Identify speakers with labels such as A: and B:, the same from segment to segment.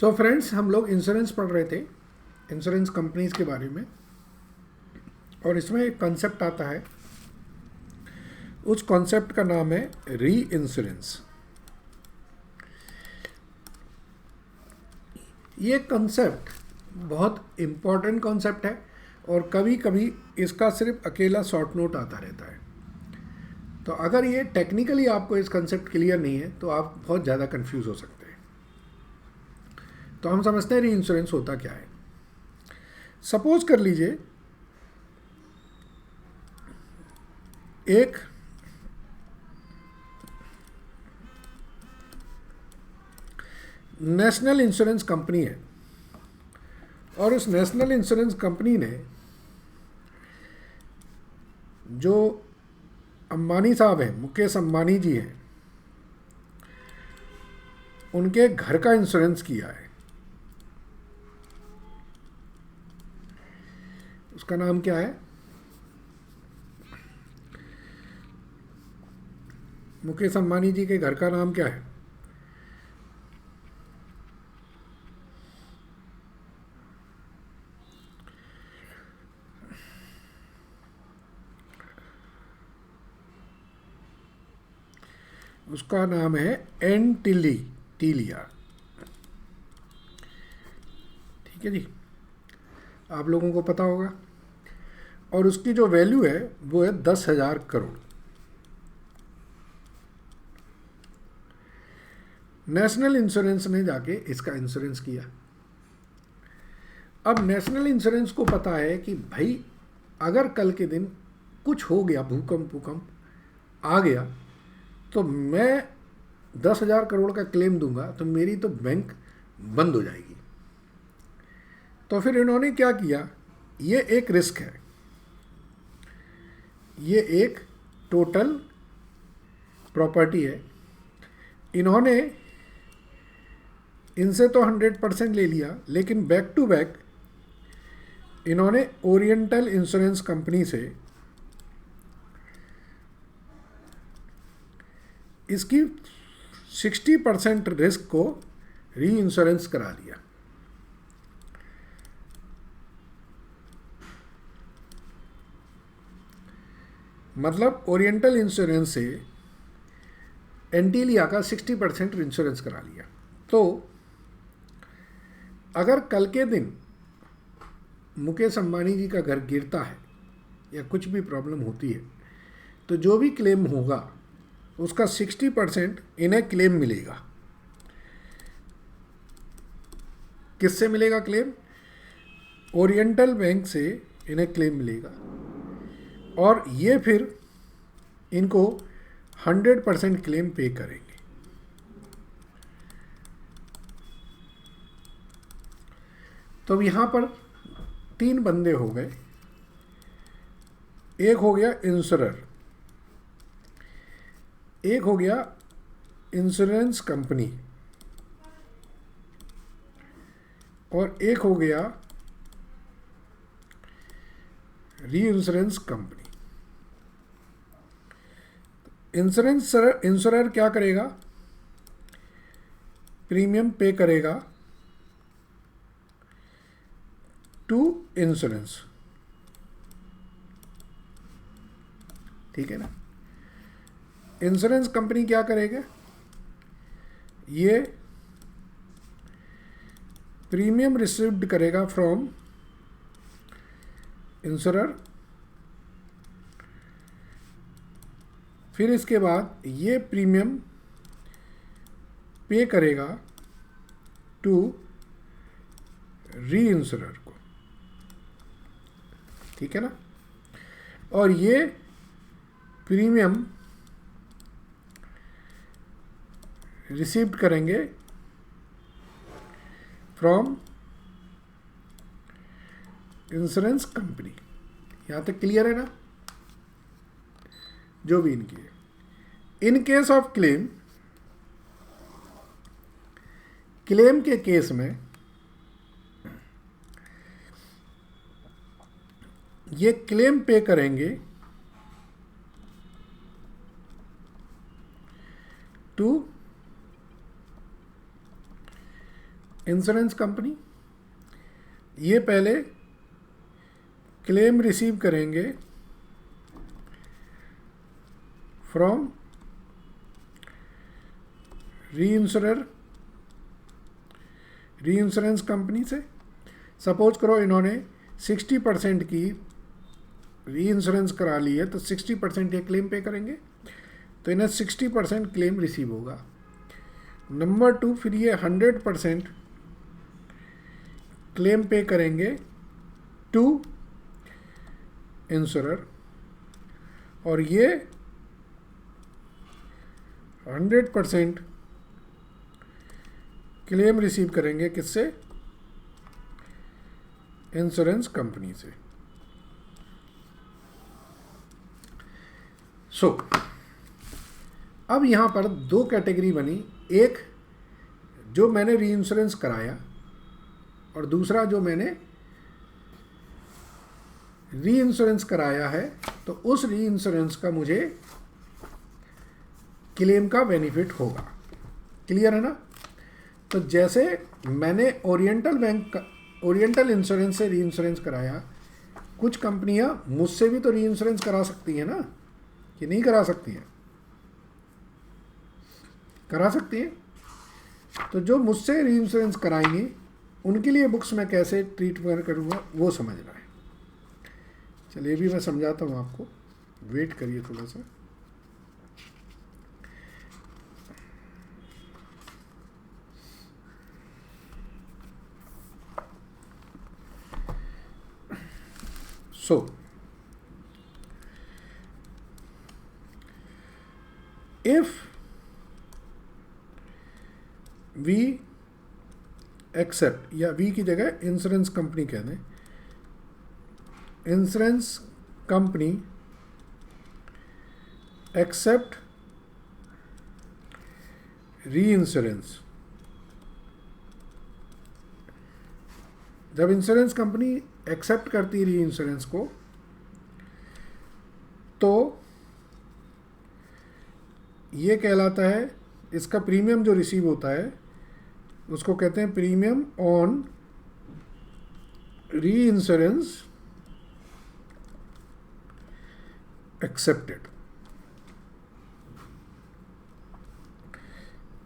A: So friends, हम लोग insurance पढ़ रहे थे, इंश्योरेंस कंपनीज के बारे में। और इसमें एक कॉन्सेप्ट आता है, उस कॉन्सेप्ट का नाम है री इंश्योरेंस। ये कॉन्सेप्ट बहुत इम्पॉर्टेंट कॉन्सेप्ट है और कभी कभी इसका सिर्फ अकेला शॉर्ट नोट आता रहता है। तो अगर ये टेक्निकली आपको इस कॉन्सेप्ट क्लियर नहीं है तो आप बहुत ज़्यादा कंफ्यूज हो सकते हैं। तो हम समझते हैं री इंश्योरेंस होता क्या है। सपोज कर लीजिए एक नेशनल इंश्योरेंस कंपनी है और उस नेशनल इंश्योरेंस कंपनी ने जो अंबानी साहब हैं, मुकेश अंबानी जी हैं, उनके घर का इंश्योरेंस किया है। उसका नाम क्या है? मुकेश अंबानी जी के घर का नाम क्या है? उसका नाम है एंटिलिया। ठीक है जी, आप लोगों को पता होगा। और उसकी जो वैल्यू है वो है 10,000 करोड़। नेशनल इंश्योरेंस ने जाके इसका इंश्योरेंस किया। अब नेशनल इंश्योरेंस को पता है कि भाई अगर कल के दिन कुछ हो गया, भूकंप आ गया, तो मैं 10,000 करोड़ का क्लेम दूंगा तो मेरी तो बैंक बंद हो जाएगी। तो फिर इन्होंने क्या किया, ये एक रिस्क है, ये एक टोटल प्रॉपर्टी है। इन्होंने इनसे तो 100% ले लिया, लेकिन बैक टू बैक इन्होंने ओरिएंटल इंश्योरेंस कंपनी से इसकी 60% रिस्क को री इंश्योरेंस करा दिया। मतलब ओरिएंटल इंश्योरेंस से एंटिलिया का 60% इंश्योरेंस करा लिया। तो अगर कल के दिन मुकेश अंबानी जी का घर गिरता है या कुछ भी प्रॉब्लम होती है, तो जो भी क्लेम होगा उसका 60% इन्हें क्लेम मिलेगा। किससे मिलेगा क्लेम? ओरिएंटल बैंक से इन्हें क्लेम मिलेगा और ये फिर इनको 100% क्लेम पे करेंगे। तो यहाँ पर 3 बंदे हो गए। एक हो गया इंश्योरर, एक हो गया इंश्योरेंस कंपनी, और एक हो गया री इंश्योरेंस कंपनी। इंश्योरर क्या करेगा? प्रीमियम पे करेगा टू इंश्योरेंस। ठीक है ना? इंश्योरेंस कंपनी क्या करेगा? ये प्रीमियम रिसीव्ड करेगा फ्रॉम इंश्योरर, फिर इसके बाद ये प्रीमियम पे करेगा टू री इंश्योरर को। ठीक है ना? और ये प्रीमियम रिसीव्ड करेंगे फ्रॉम इंश्योरेंस कंपनी। यहाँ तक क्लियर है ना? जो भी इनकी है। इन केस ऑफ क्लेम के केस में ये क्लेम पे करेंगे टू इंश्योरेंस कंपनी ये पहले क्लेम रिसीव करेंगे फ्रॉम रीइंश्योरेंस कंपनी से। सपोज करो इन्होंने 60% की रीइंश्योरेंस करा ली है, तो 60% ये क्लेम पे करेंगे, तो इन्हें 60% क्लेम रिसीव होगा। नंबर 2, फिर ये 100% क्लेम पे करेंगे टू इंश्योरर, और ये 100% क्लेम रिसीव करेंगे किससे? इंश्योरेंस कंपनी से। अब यहां पर दो कैटेगरी बनी, एक जो मैंने री इंश्योरेंस कराया और दूसरा जो मैंने री इंश्योरेंस कराया है, तो उस री इंश्योरेंस का मुझे क्लेम का बेनिफिट होगा। क्लियर है ना? तो जैसे मैंने ओरिएंटल इंश्योरेंस से री इंश्योरेंस कराया, कुछ कंपनियां मुझसे भी तो री इंश्योरेंस करा सकती हैं ना, कि नहीं करा सकती हैं? करा सकती हैं। तो जो मुझसे री इंश्योरेंस कराएंगे उनके लिए बुक्स मैं कैसे ट्रीटमेंट करूँगा वो समझना है। चलिए भी मैं समझाता हूँ आपको, वेट करिए थोड़ा सा। if we accept, या वी की जगह इंश्योरेंस कंपनी कह दें, इंश्योरेंस कंपनी एक्सेप्ट री इंश्योरेंस। जब इंश्योरेंस कंपनी एक्सेप्ट करती है री इंश्योरेंस को, तो ये कहलाता है, इसका प्रीमियम जो रिसीव होता है उसको कहते हैं प्रीमियम ऑन री इंश्योरेंस एक्सेप्टेड।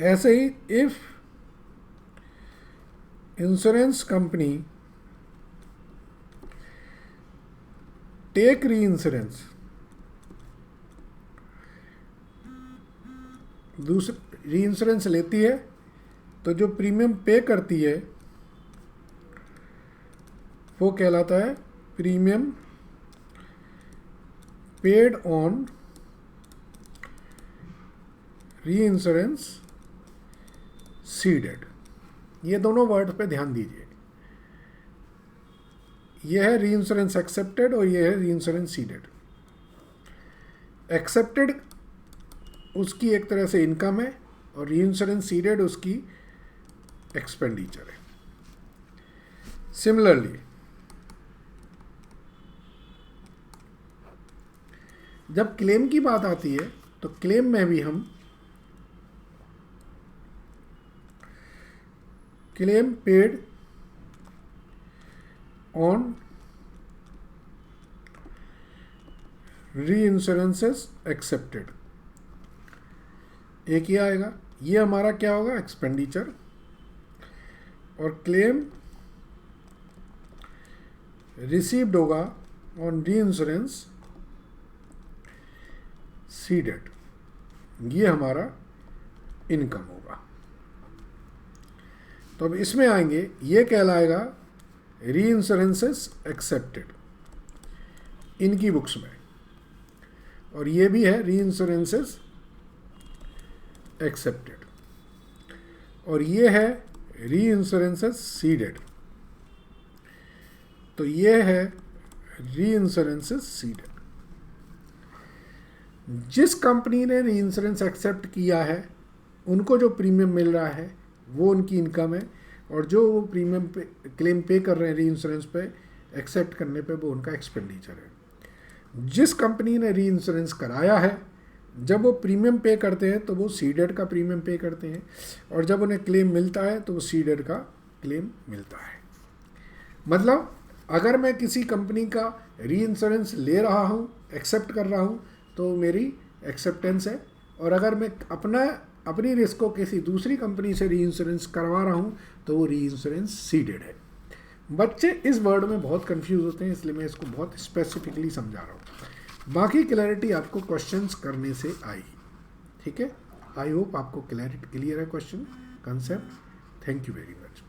A: ऐसे ही इफ इंश्योरेंस कंपनी टेक री इंश्योरेंस, दूसरी री इंश्योरेंस लेती है, तो जो प्रीमियम पे करती है वो कहलाता है प्रीमियम पेड ऑन री इंश्योरेंस सीडेड। ये दोनों वर्ड पे ध्यान दीजिए, ये है री इंश्योरेंस एक्सेप्टेड और ये है री इंश्योरेंस सीडेड। एक्सेप्टेड उसकी एक तरह से इनकम है और री इंश्योरेंस सीडेड उसकी एक्सपेंडिचर है। सिमिलरली जब क्लेम की बात आती है, तो क्लेम में भी हम क्लेम पेड ऑन री इंश्योरेंसेस एक्सेप्टेड, एक ही आएगा। ये हमारा क्या होगा? एक्सपेंडिचर। और क्लेम रिसीव्ड होगा ऑन री इंश्योरेंस सीडेड, ये हमारा इनकम होगा। तो अब इसमें आएंगे, ये कहलाएगा री इंश्योरेंसेस एक्सेप्टेड इनकी बुक्स में, और ये भी है री इंश्योरेंसेस एक्सेप्टेड, और ये है री इंश्योरेंसेस सीडेड, तो ये है री इंश्योरेंसेस सीडेड। जिस कंपनी ने री इंश्योरेंस एक्सेप्ट किया है उनको जो प्रीमियम मिल रहा है वो उनकी इनकम है, और जो वो प्रीमियम पे क्लेम पे कर रहे हैं री इंश्योरेंस पे एक्सेप्ट करने पे, वो उनका एक्सपेंडिचर है। जिस कंपनी ने री इंश्योरेंस कराया है, जब वो प्रीमियम पे करते हैं तो वो सीडेड का प्रीमियम पे करते हैं, और जब उन्हें क्लेम मिलता है तो वो सीडेड का क्लेम मिलता है। मतलब अगर मैं किसी कंपनी का री इंश्योरेंस ले रहा हूँ, एक्सेप्ट कर रहा हूँ, तो मेरी एक्सेप्टेंस है। और अगर मैं अपनी रिस्क को किसी दूसरी कंपनी से री इंश्योरेंस करवा रहा हूँ तो वो री इंश्योरेंस सीडेड है। बच्चे इस वर्ड में बहुत कंफ्यूज होते हैं, इसलिए मैं इसको बहुत स्पेसिफिकली समझा रहा हूँ। बाकी क्लैरिटी आपको क्वेश्चंस करने से आई, ठीक है। आई होप आपको क्लियर है question concept. Thank you very much.